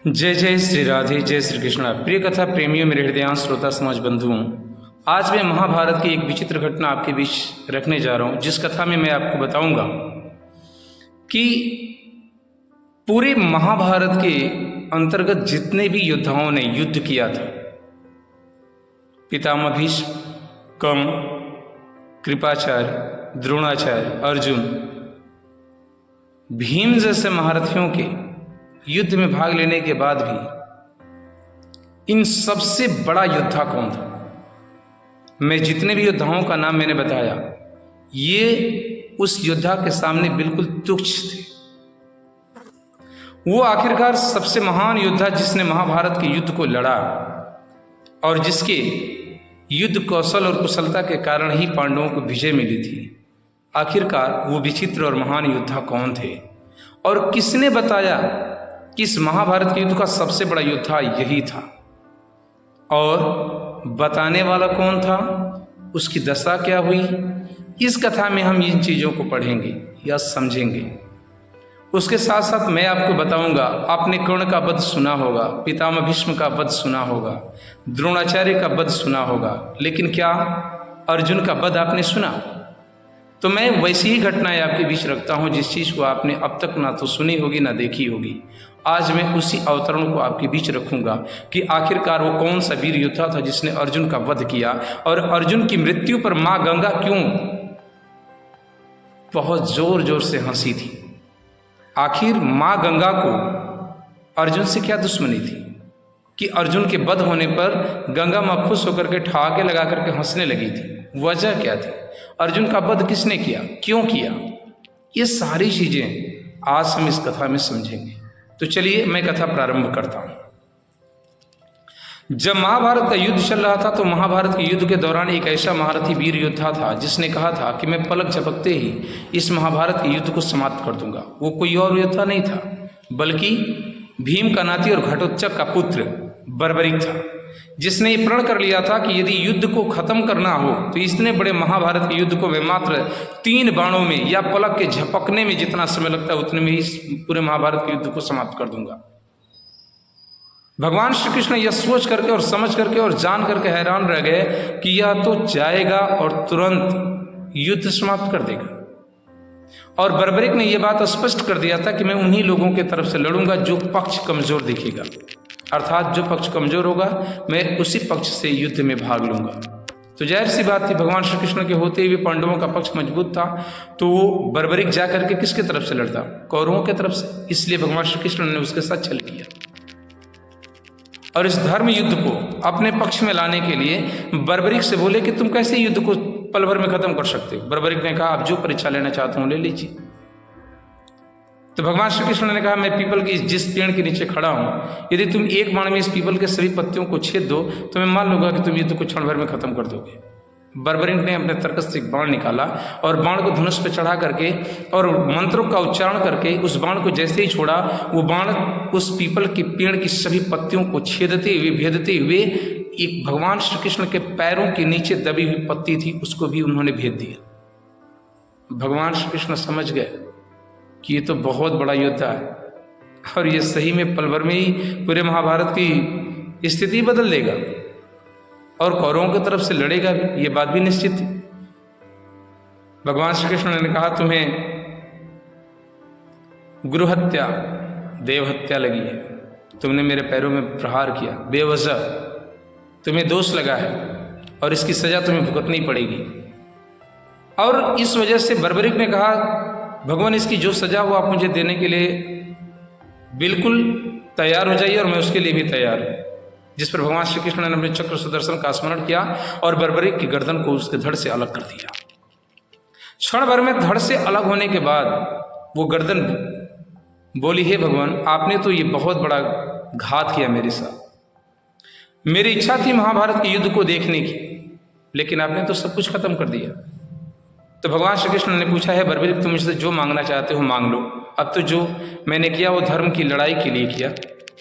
जय जय श्री राधे, जय श्री कृष्णा। प्रिय कथा प्रेमियों, मेरे हृदयांश श्रोता समाज बंधुओं, आज मैं महाभारत की एक विचित्र घटना आपके बीच रखने जा रहा हूं, जिस कथा में मैं आपको बताऊंगा कि पूरे महाभारत के अंतर्गत जितने भी योद्धाओं ने युद्ध किया था, पितामह भीष्म, कर्ण, कृपाचार्य, द्रोणाचार्य, अर्जुन, भीम जैसे महारथियों के युद्ध में भाग लेने के बाद भी इन सबसे बड़ा योद्धा कौन था? मैं जितने भी योद्धाओं का नाम मैंने बताया, ये उस योद्धा के सामने बिल्कुल तुच्छ थे। वो आखिरकार सबसे महान योद्धा जिसने महाभारत के युद्ध को लड़ा और जिसके युद्ध कौशल और कुशलता के कारण ही पांडवों को विजय मिली थी, आखिरकार वो विचित्र और महान योद्धा कौन थे और किसने बताया कि इस महाभारत के युद्ध का सबसे बड़ा योद्धा यही था? और बताने वाला कौन था, उसकी दशा क्या हुई, इस कथा में हम इन चीज़ों को पढ़ेंगे या समझेंगे। उसके साथ साथ मैं आपको बताऊंगा, आपने कर्ण का वध सुना होगा, पितामह भीष्म का वध सुना होगा, द्रोणाचार्य का वध सुना होगा, लेकिन क्या अर्जुन का वध आपने सुना? तो मैं वैसी ही घटनाएं आपके बीच रखता हूं जिस चीज़ को आपने अब तक ना तो सुनी होगी ना देखी होगी। आज मैं उसी अवतरण को आपके बीच रखूंगा कि आखिरकार वो कौन सा वीर योद्धा था जिसने अर्जुन का वध किया और अर्जुन की मृत्यु पर मां गंगा क्यों बहुत जोर जोर से हंसी थी। आखिर मां गंगा को अर्जुन से क्या दुश्मनी थी कि अर्जुन के वध होने पर गंगा मां खुश होकर के ठहाके लगा करके हंसने लगी थी? वजह क्या थी? अर्जुन का वध किसने किया, क्यों किया? ये सारी चीजें आज हम इस कथा में समझेंगे। तो चलिए मैं कथा प्रारंभ करता हूं। जब महाभारत का युद्ध चल रहा था तो महाभारत के युद्ध के दौरान एक ऐसा महारथी वीर योद्धा था जिसने कहा था कि मैं पलक झपकते ही इस महाभारत के युद्ध को समाप्त कर दूंगा। वो कोई और योद्धा नहीं था बल्कि भीम का नाती और घटोत्कच का पुत्र बर्बरिक था, जिसने ये प्रण कर लिया था कि यदि युद्ध को खत्म करना हो तो इतने बड़े महाभारत के युद्ध को मैं मात्र 3 बाणों में या पलक के झपकने में जितना समय लगता है उतने में ही पूरे महाभारत के युद्ध को समाप्त कर दूंगा। भगवान श्री कृष्ण यह सोच करके और समझ करके और जान करके हैरान रह गए कि यह तो जाएगा और तुरंत युद्ध समाप्त कर देगा। और बर्बरिक ने यह बात स्पष्ट कर दिया था कि मैं उन्हीं लोगों के तरफ से लड़ूंगा जो पक्ष कमजोर दिखेगा, अर्थात जो पक्ष कमजोर होगा मैं उसी पक्ष से युद्ध में भाग लूंगा। तो जाहिर सी बात थी, भगवान श्री कृष्ण के होते हुए पांडवों का पक्ष मजबूत था, तो वो बर्बरिक जा करके किसके तरफ से लड़ता? कौरवों के तरफ से। इसलिए भगवान श्री कृष्ण ने उसके साथ छल किया और इस धर्म युद्ध को अपने पक्ष में लाने के लिए बर्बरिक से बोले कि तुम कैसे युद्ध को पल भर में खत्म कर सकते हो? बर्बरिक ने कहा, आप जो परीक्षा लेना चाहते हो ले लीजिए। तो भगवान श्री कृष्ण ने कहा, मैं पीपल की जिस पेड़ के नीचे खड़ा हूं, यदि तुम एक बाण में इस पीपल के सभी पत्तियों को छेद दो तो मैं मान लूंगा कि तुम युद्ध को क्षण भर में खत्म कर दोगे। बर्बरिक ने अपने तर्कस से एक बाण निकाला और बाण को धनुष पर चढ़ा करके और मंत्रों का उच्चारण करके उस बाण को जैसे ही छोड़ा, वो बाण उस पीपल के पेड़ की सभी पत्तियों को छेदते हुए भेदते हुए एक भगवान श्री कृष्ण के पैरों के नीचे दबी हुई पत्ती थी, उसको भी उन्होंने भेद दिया। भगवान श्री कृष्ण समझ गए कि ये तो बहुत बड़ा योद्धा है और ये सही में पल भर में ही पूरे महाभारत की स्थिति बदल देगा और कौरवों की तरफ से लड़ेगा भी, ये बात भी निश्चित थी। भगवान श्री कृष्ण ने कहा, तुम्हें गुरु हत्या, देव हत्या लगी है, तुमने मेरे पैरों में प्रहार किया, बेवजह तुम्हें दोष लगा है और इसकी सजा तुम्हें भुगतनी पड़ेगी। और इस वजह से बर्बरिक ने कहा, भगवान इसकी जो सजा हो आप मुझे देने के लिए बिल्कुल तैयार हो जाइए और मैं उसके लिए भी तैयार हूं। जिस पर भगवान श्री कृष्ण ने अपने चक्र सुदर्शन का स्मरण किया और बर्बरिक की गर्दन को उसके धड़ से अलग कर दिया। क्षण भर में धड़ से अलग होने के बाद वो गर्दन बोली, हे भगवान, आपने तो ये बहुत बड़ा घात किया मेरे साथ। मेरी इच्छा थी महाभारत के युद्ध को देखने की, लेकिन आपने तो सब कुछ खत्म कर दिया। तो भगवान श्री कृष्ण ने पूछा, है बर्बरिक, तुम मुझसे जो मांगना चाहते हो मांग लो। अब तो जो मैंने किया वो धर्म की लड़ाई के लिए किया।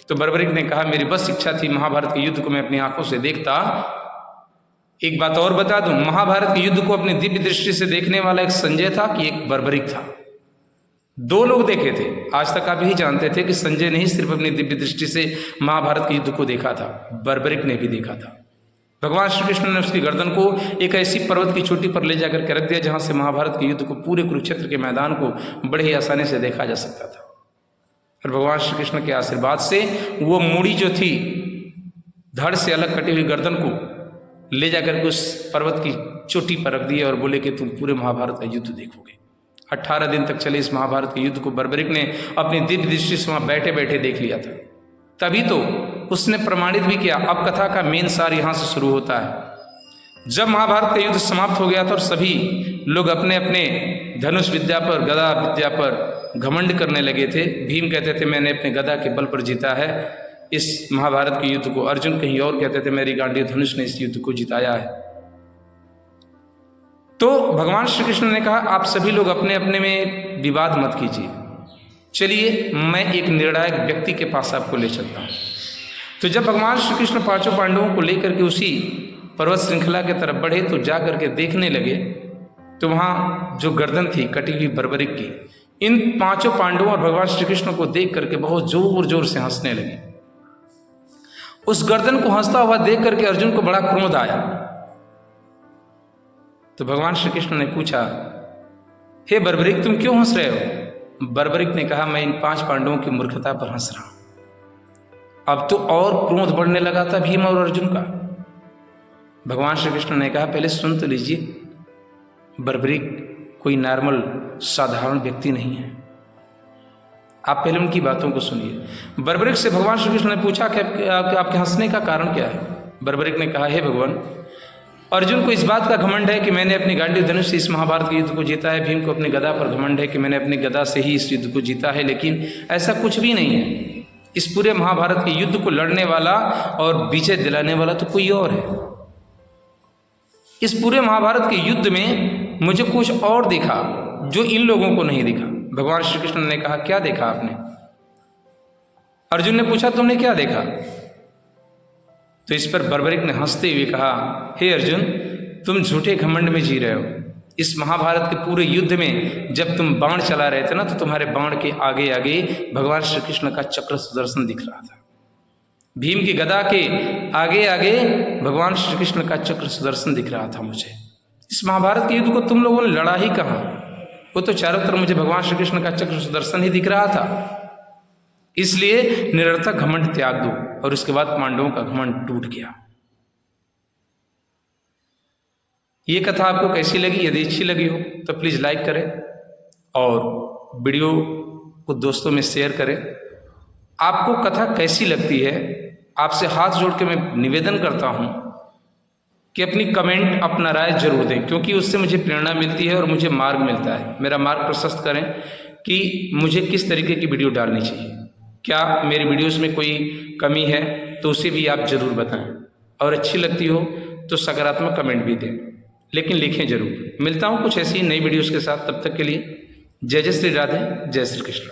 तो बर्बरिक ने कहा, मेरी बस इच्छा थी महाभारत के युद्ध को मैं अपनी आंखों से देखता। एक बात और बता दूं, महाभारत के युद्ध को अपनी दिव्य दृष्टि से देखने वाला एक संजय था कि एक बर्बरिक था? दो लोग देखे थे। आज तक आप यही जानते थे कि संजय ने ही सिर्फ अपनी दिव्य दृष्टि से महाभारत के युद्ध को देखा था, बर्बरिक ने भी देखा था। भगवान श्री कृष्ण ने उसकी गर्दन को एक ऐसी पर्वत की चोटी पर ले जाकर के रख दिया जहां से महाभारत के युद्ध को, पूरे कुरुक्षेत्र के मैदान को बड़े ही आसानी से देखा जा सकता था। और भगवान श्री कृष्ण के आशीर्वाद से वो मूड़ी जो थी, धड़ से अलग कटी हुई गर्दन को ले जाकर के उस पर्वत की चोटी पर रख दिया और बोले कि तुम पूरे महाभारत का युद्ध देखोगे। 18 दिन तक चले इस महाभारत के युद्ध को बर्बरिक ने अपनी दिव्य दृष्टि से वहां बैठे बैठे देख लिया था। तभी तो उसने प्रमाणित भी किया। अब कथा का मेन सार यहां से शुरू होता है। जब महाभारत का युद्ध समाप्त हो गया था और सभी लोग अपने अपने धनुष विद्या पर, गदा विद्या पर घमंड करने लगे थे। भीम कहते थे मैंने अपने गदा के बल पर जीता है इस महाभारत के युद्ध को। अर्जुन कहीं और कहते थे मेरी गांडीव धनुष ने इस युद्ध को जिताया है। तो भगवान श्री कृष्ण ने कहा आप सभी लोग अपने अपने में विवाद मत कीजिए, चलिए मैं एक निर्णायक व्यक्ति के पास आपको ले चलता हूं। तो जब भगवान श्री कृष्ण पांचों पांडवों को लेकर के उसी पर्वत श्रृंखला की तरफ बढ़े तो जा करके देखने लगे तो वहां जो गर्दन थी कटी हुई बर्बरिक की, इन पांचों पांडवों और भगवान श्री कृष्ण को देख करके बहुत जोर जोर से हंसने लगे। उस गर्दन को हंसता हुआ देख करके अर्जुन को बड़ा क्रोध आया। तो भगवान श्री कृष्ण ने पूछा हे बर्बरिक तुम क्यों हंस रहे हो? बर्बरिक ने कहा मैं इन 5 पांडवों की मूर्खता पर हंस रहा हूं। अब तो और क्रोध बढ़ने लगा था भीम और अर्जुन का। भगवान श्री कृष्ण ने कहा पहले सुन तो लीजिए, बर्बरिक कोई नॉर्मल साधारण व्यक्ति नहीं है, आप पहले उनकी बातों को सुनिए। बर्बरिक से भगवान श्री कृष्ण ने पूछा कि आपके हंसने का कारण क्या है? बर्बरिक ने कहा हे भगवान, अर्जुन को इस बात का घमंड है कि मैंने अपनी गांडीव धनुष से इस महाभारत के युद्ध को जीता है। भीम को अपनी गदा पर घमंड है कि मैंने अपनी गदा से ही इस युद्ध को जीता है। लेकिन ऐसा कुछ भी नहीं है। इस पूरे महाभारत के युद्ध को लड़ने वाला और विजय दिलाने वाला तो कोई और है। इस पूरे महाभारत के युद्ध में मुझे कुछ और दिखा जो इन लोगों को नहीं दिखा। भगवान श्री कृष्ण ने कहा क्या देखा आपने? अर्जुन ने पूछा तुमने क्या देखा? तो इस पर बर्बरिक ने हंसते हुए कहा हे अर्जुन, तुम झूठे घमंड में जी रहे हो। इस महाभारत के पूरे युद्ध में जब तुम बाण चला रहे थे ना, तो तुम्हारे बाण के आगे आगे भगवान श्री कृष्ण का चक्र सुदर्शन दिख रहा था। भीम की गदा के आगे आगे भगवान श्री कृष्ण का चक्र सुदर्शन दिख रहा था मुझे। इस महाभारत के युद्ध को तुम लोगों ने लड़ा ही कहाँ? वो तो चारों तरफ मुझे भगवान श्री कृष्ण का चक्र सुदर्शन ही दिख रहा था। इसलिए निरर्थक घमंड त्याग दो। और उसके बाद पांडवों का घमंड टूट गया। ये कथा आपको कैसी लगी? यदि अच्छी लगी हो तो प्लीज़ लाइक करें और वीडियो को दोस्तों में शेयर करें। आपको कथा कैसी लगती है, आपसे हाथ जोड़ के मैं निवेदन करता हूं कि अपनी कमेंट, अपना राय जरूर दें, क्योंकि उससे मुझे प्रेरणा मिलती है और मुझे मार्ग मिलता है। मेरा मार्ग प्रशस्त करें कि मुझे किस तरीके की वीडियो डालनी चाहिए। क्या मेरी वीडियोस में कोई कमी है तो उसे भी आप जरूर बताएं, और अच्छी लगती हो तो सकारात्मक कमेंट भी दें, लेकिन लिखें जरूर। मिलता हूं कुछ ऐसी नई वीडियोस के साथ, तब तक के लिए जय जय श्री राधे, जय श्री कृष्ण।